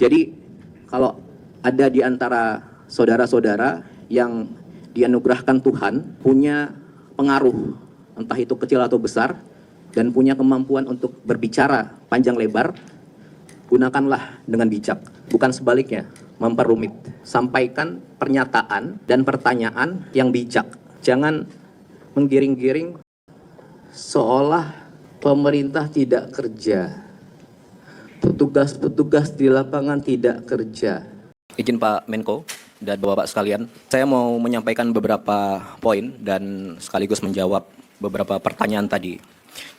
Jadi kalau ada di antara saudara-saudara yang dianugerahkan Tuhan punya pengaruh, entah itu kecil atau besar, dan punya kemampuan untuk berbicara panjang lebar, gunakanlah dengan bijak, bukan sebaliknya, memperumit. Sampaikan pernyataan dan pertanyaan yang bijak. Jangan menggiring-giring seolah pemerintah tidak kerja, petugas-petugas di lapangan tidak kerja. Izin Pak Menko dan Bapak-Bapak sekalian, saya mau menyampaikan beberapa poin dan sekaligus menjawab beberapa pertanyaan tadi.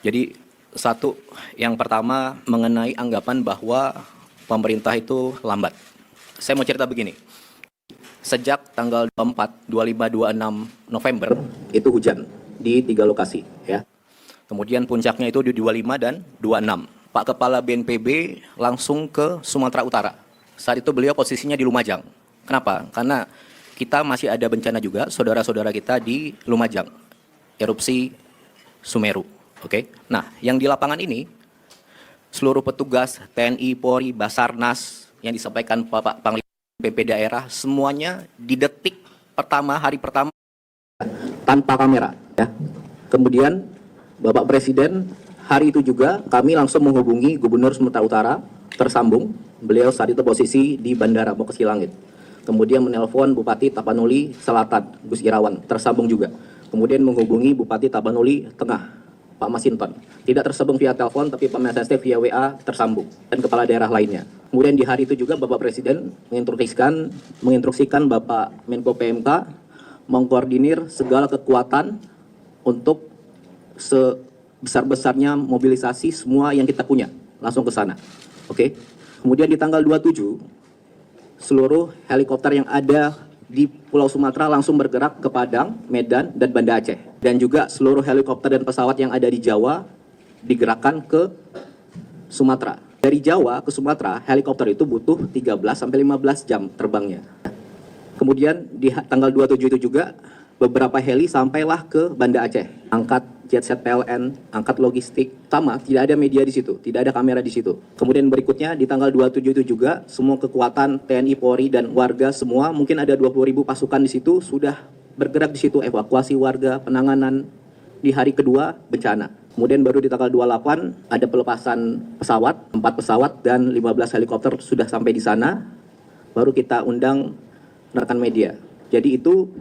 Jadi satu, yang pertama mengenai anggapan bahwa pemerintah itu lambat. Saya mau cerita begini. Sejak tanggal 24, 25, 26 November itu hujan di 3 lokasi, ya. Kemudian puncaknya itu di 25 dan 26. Pak Kepala BNPB langsung ke Sumatera Utara. Saat itu beliau posisinya di Lumajang. Kenapa? Karena kita masih ada bencana juga, saudara-saudara kita di Lumajang. Erupsi Sumeru. Oke. Nah, yang di lapangan ini, seluruh petugas TNI, Polri, Basarnas, yang disampaikan Bapak Panglima PP daerah, semuanya di detik pertama, hari pertama. Tanpa kamera, ya. Kemudian Bapak Presiden hari itu juga kami langsung menghubungi Gubernur Sumatera Utara, tersambung. Beliau saat itu posisi di bandara mau ke Silangit. Kemudian menelpon Bupati Tapanuli Selatan, Gus Irawan, tersambung juga. Kemudian menghubungi Bupati Tapanuli Tengah, Pak Masinton. Tidak tersambung via telepon, tapi Pak Menhestek via WA tersambung. Dan kepala daerah lainnya. Kemudian di hari itu juga Bapak Presiden menginstruksikan Bapak Menko PMK mengkoordinir segala kekuatan untuk sebesar-besarnya mobilisasi semua yang kita punya. Langsung ke sana. Oke. Kemudian di tanggal 27, seluruh helikopter yang ada di Pulau Sumatera langsung bergerak ke Padang, Medan, dan Banda Aceh. Dan juga seluruh helikopter dan pesawat yang ada di Jawa digerakkan ke Sumatera. Dari Jawa ke Sumatera, helikopter itu butuh 13-15 jam terbangnya. Kemudian di tanggal 27 itu juga beberapa heli sampailah ke Banda Aceh. Angkat jetset PLN, angkat logistik, sama, tidak ada media di situ, tidak ada kamera di situ. Kemudian berikutnya di tanggal 27 itu juga semua kekuatan TNI, Polri, dan warga semua, mungkin ada 20.000 pasukan di situ, sudah bergerak di situ, evakuasi warga, penanganan di hari kedua bencana. Kemudian baru di tanggal 28 ada pelepasan pesawat, 4 pesawat dan 15 helikopter sudah sampai di sana. Baru kita undang rekan media. Jadi itu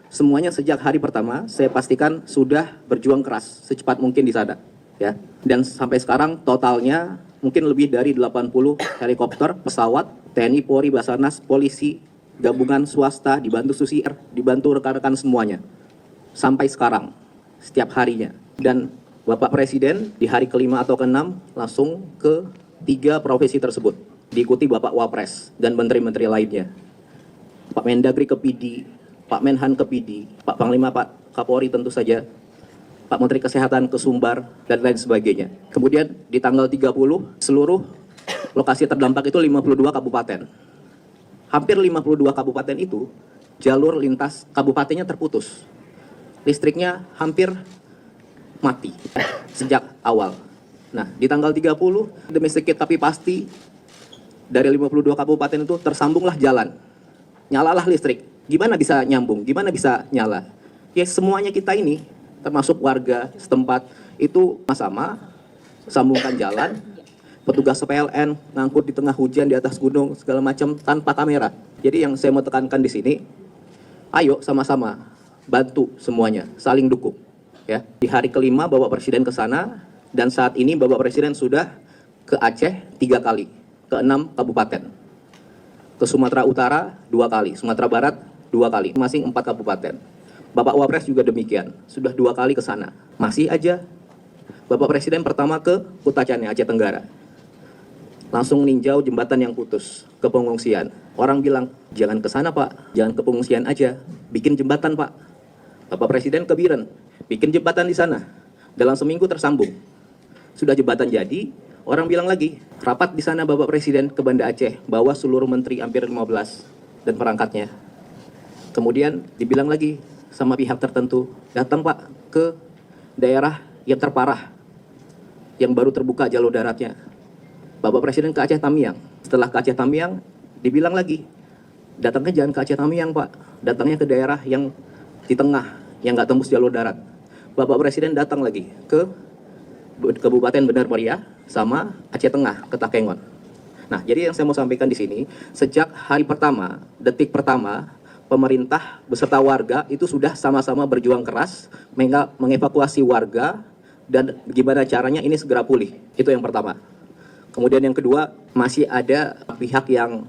semuanya sejak hari pertama saya pastikan sudah berjuang keras secepat mungkin di sana, ya. Dan sampai sekarang totalnya mungkin lebih dari 80 helikopter, pesawat, TNI, Polri, Basarnas, polisi, gabungan swasta, dibantu Susi Air, dibantu rekan-rekan semuanya. Sampai sekarang setiap harinya. Dan Bapak Presiden di hari kelima atau keenam langsung ke 3 profesi tersebut. Diikuti Bapak Wapres dan menteri-menteri lainnya. Pak Mendagri ke PD, Pak Menhan ke PD, Pak Panglima, Pak Kapolri tentu saja, Pak Menteri Kesehatan ke Sumbar, dan lain sebagainya. Kemudian di tanggal 30, seluruh lokasi terdampak itu 52 kabupaten. Hampir 52 kabupaten itu, jalur lintas kabupatennya terputus. Listriknya hampir mati sejak awal. Nah, di tanggal 30, demi sedikit tapi pasti, dari 52 kabupaten itu tersambunglah jalan. Nyalalah listrik. Gimana bisa nyambung? Gimana bisa nyala? Ya semuanya kita ini, termasuk warga setempat, itu sama-sama sambungkan jalan. Petugas PLN ngangkut di tengah hujan di atas gunung segala macam tanpa kamera. Jadi yang saya mau tekankan di sini, ayo sama-sama bantu semuanya, saling dukung. Ya, di hari kelima Bapak Presiden ke sana dan saat ini Bapak Presiden sudah ke Aceh 3 kali, ke 6 kabupaten. Ke Sumatera Utara 2 kali, Sumatera Barat 2 kali, masing 4 kabupaten. Bapak Wapres juga demikian, sudah 2 kali ke sana. Masih aja Bapak Presiden pertama ke Kutacane, Aceh Tenggara. Langsung ninjau jembatan yang putus ke pengungsian. Orang bilang, jangan ke sana Pak, jangan ke pengungsian aja, bikin jembatan Pak. Bapak Presiden ke Biren, bikin jembatan di sana. Dalam seminggu tersambung. Sudah jembatan jadi, orang bilang lagi, rapat di sana Bapak Presiden ke Banda Aceh, bawa seluruh menteri hampir 15 dan perangkatnya. Kemudian dibilang lagi sama pihak tertentu, datang Pak ke daerah yang terparah, yang baru terbuka jalur daratnya. Bapak Presiden ke Aceh Tamiang, Setelah ke Aceh Tamiang, dibilang lagi, datangnya jangan ke Aceh Tamiang Pak, datangnya ke daerah yang di tengah, yang nggak tembus jalur darat. Bapak Presiden datang lagi ke Kabupaten Benar Meriah sama Aceh Tengah, ke Takengon. Nah, jadi yang saya mau sampaikan di sini, sejak hari pertama, detik pertama, pemerintah beserta warga itu sudah sama-sama berjuang keras mengevakuasi warga dan gimana caranya ini segera pulih. Itu yang pertama. Kemudian yang kedua, masih ada pihak yang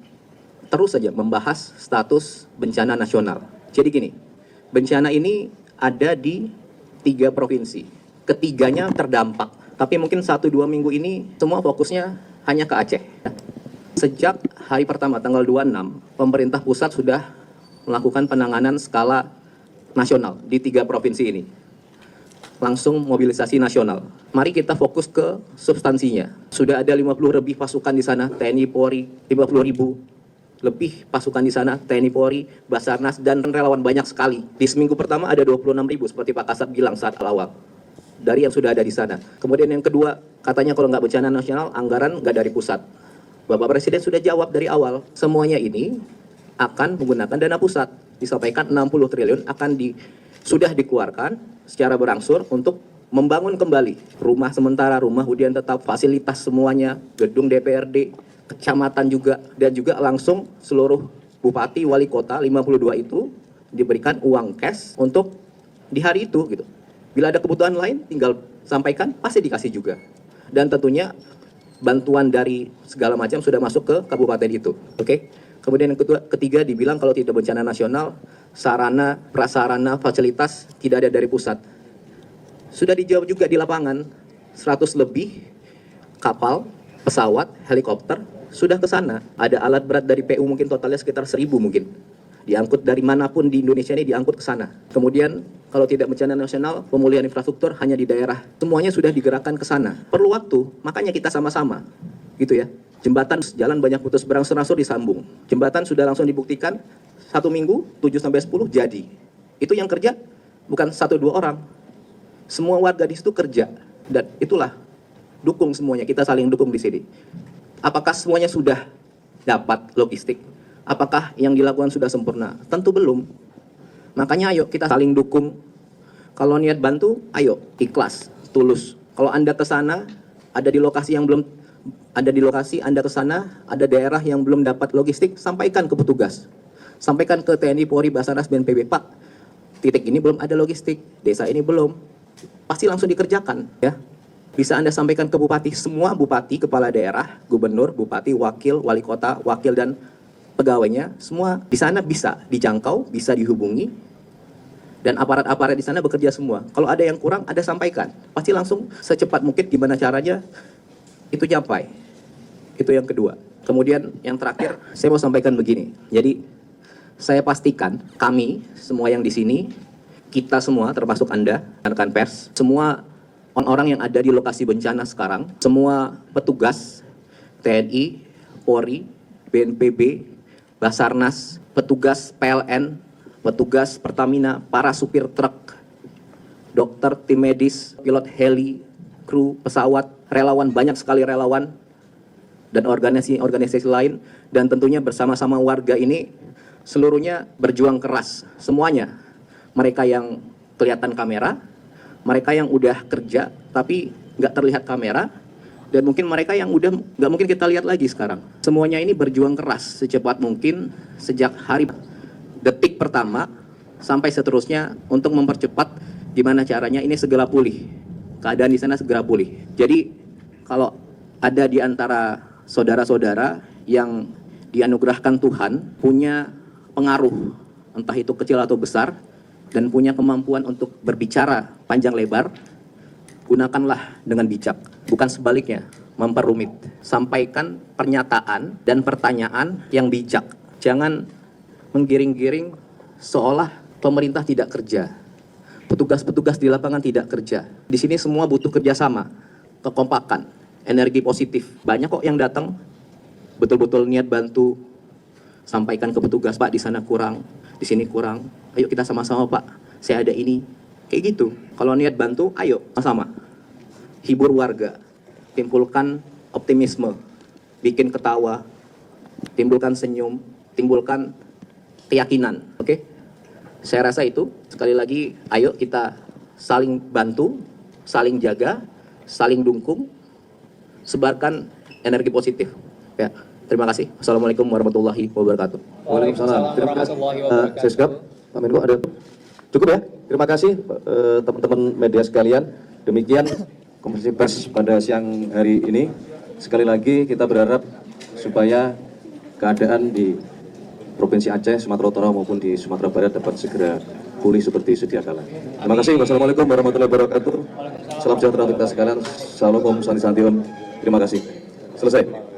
terus saja membahas status bencana nasional. Jadi gini, bencana ini ada di 3 provinsi. Ketiganya terdampak. Tapi mungkin 1-2 minggu ini semua fokusnya hanya ke Aceh. Sejak hari pertama tanggal 26, pemerintah pusat sudah melakukan penanganan skala nasional di 3 provinsi ini. Langsung mobilisasi nasional. Mari kita fokus ke substansinya. Sudah ada 50 lebih pasukan di sana, TNI Polri, 50.000 lebih pasukan di sana, TNI Polri, Basarnas, dan relawan banyak sekali. Di seminggu pertama ada 26.000 seperti Pak Kasat bilang saat awal. Dari yang sudah ada di sana. Kemudian yang kedua, katanya kalau nggak bencana nasional, anggaran nggak dari pusat. Bapak Presiden sudah jawab dari awal, semuanya ini akan menggunakan dana pusat. Disampaikan 60 triliun sudah dikeluarkan secara berangsur untuk membangun kembali rumah sementara, rumah hunian tetap, fasilitas semuanya, gedung DPRD, kecamatan juga, dan juga langsung seluruh bupati, wali kota, 52 itu diberikan uang cash untuk di hari itu gitu. Bila ada kebutuhan lain tinggal sampaikan, pasti dikasih juga. Dan tentunya bantuan dari segala macam sudah masuk ke kabupaten itu. Oke. Kemudian yang ketiga dibilang kalau tidak bencana nasional, sarana, prasarana, fasilitas tidak ada dari pusat. Sudah dijawab juga di lapangan, 100 lebih kapal, pesawat, helikopter sudah ke sana. Ada alat berat dari PU mungkin totalnya sekitar 1.000 mungkin. Diangkut dari manapun di Indonesia ini diangkut ke sana. Kemudian kalau tidak bencana nasional, pemulihan infrastruktur hanya di daerah. Semuanya sudah digerakkan ke sana. Perlu waktu, makanya kita sama-sama. Gitu ya. Jembatan jalan banyak putus berangsur-angsur disambung. Jembatan sudah langsung dibuktikan 1 minggu 7-10 jadi. Itu yang kerja bukan 1-2 orang. Semua warga di situ kerja dan itulah dukung semuanya. Kita saling dukung di sini. Apakah semuanya sudah dapat logistik? Apakah yang dilakukan sudah sempurna? Tentu belum. Makanya ayo kita saling dukung. Kalau niat bantu, ayo ikhlas, tulus. Kalau Anda ke sana, ada di lokasi yang belum ada di lokasi Anda ke sana, ada daerah yang belum dapat logistik, sampaikan ke petugas. Sampaikan ke TNI, Polri, Basarnas, BNPB, Pak, titik ini belum ada logistik, desa ini belum. Pasti langsung dikerjakan, ya. Bisa Anda sampaikan ke bupati, semua bupati, kepala daerah, gubernur, bupati, wakil, wali kota, wakil dan pegawainya, semua di sana bisa dijangkau, bisa dihubungi, dan aparat-aparat di sana bekerja semua. Kalau ada yang kurang, Anda sampaikan. Pasti langsung secepat mungkin gimana caranya itu capai. Itu yang kedua. Kemudian yang terakhir, saya mau sampaikan begini. Jadi, saya pastikan kami, semua yang di sini, kita semua, termasuk Anda, rekan pers, semua orang-orang yang ada di lokasi bencana sekarang, semua petugas, TNI, Polri, BNPB, Basarnas, petugas PLN, petugas Pertamina, para supir truk, dokter, tim medis, pilot heli, kru pesawat, relawan, banyak sekali relawan, dan organisasi-organisasi lain, dan tentunya bersama-sama warga ini, seluruhnya berjuang keras, semuanya. Mereka yang kelihatan kamera, mereka yang udah kerja, tapi nggak terlihat kamera, dan mungkin mereka yang udah nggak mungkin kita lihat lagi sekarang. Semuanya ini berjuang keras secepat mungkin sejak hari detik pertama sampai seterusnya untuk mempercepat gimana caranya ini segera pulih. Keadaan di sana segera pulih. Jadi kalau ada di antara saudara-saudara yang dianugerahkan Tuhan punya pengaruh, entah itu kecil atau besar, dan punya kemampuan untuk berbicara panjang lebar, gunakanlah dengan bijak, bukan sebaliknya, memperumit. Sampaikan pernyataan dan pertanyaan yang bijak. Jangan menggiring-giring seolah pemerintah tidak kerja. Petugas-petugas di lapangan tidak kerja. Di sini semua butuh kerjasama, kekompakan, energi positif. Banyak kok yang datang, betul-betul niat bantu. Sampaikan ke petugas, Pak, di sana kurang, di sini kurang. Ayo kita sama-sama, Pak, saya ada ini. Kayak gitu. Kalau niat bantu, ayo sama-sama. Hibur warga, timbulkan optimisme, bikin ketawa, timbulkan senyum, timbulkan keyakinan. Oke? Saya rasa itu, sekali lagi, ayo kita saling bantu, saling jaga, saling dukung, sebarkan energi positif. Ya, terima kasih. Assalamualaikum warahmatullahi wabarakatuh. Waalaikumsalam. Terima kasih. Seskap, Pak Menko ada cukup ya. Terima kasih teman-teman media sekalian. Demikian konferensi pers pada siang hari ini. Sekali lagi kita berharap supaya keadaan di Provinsi Aceh, Sumatera Utara maupun di Sumatera Barat dapat segera pulih seperti sedia kala. Terima kasih. Wassalamualaikum warahmatullahi wabarakatuh. Salam sejahtera untuk kita sekalian. Salam Om Santi Santi Om. Terima kasih. Selesai.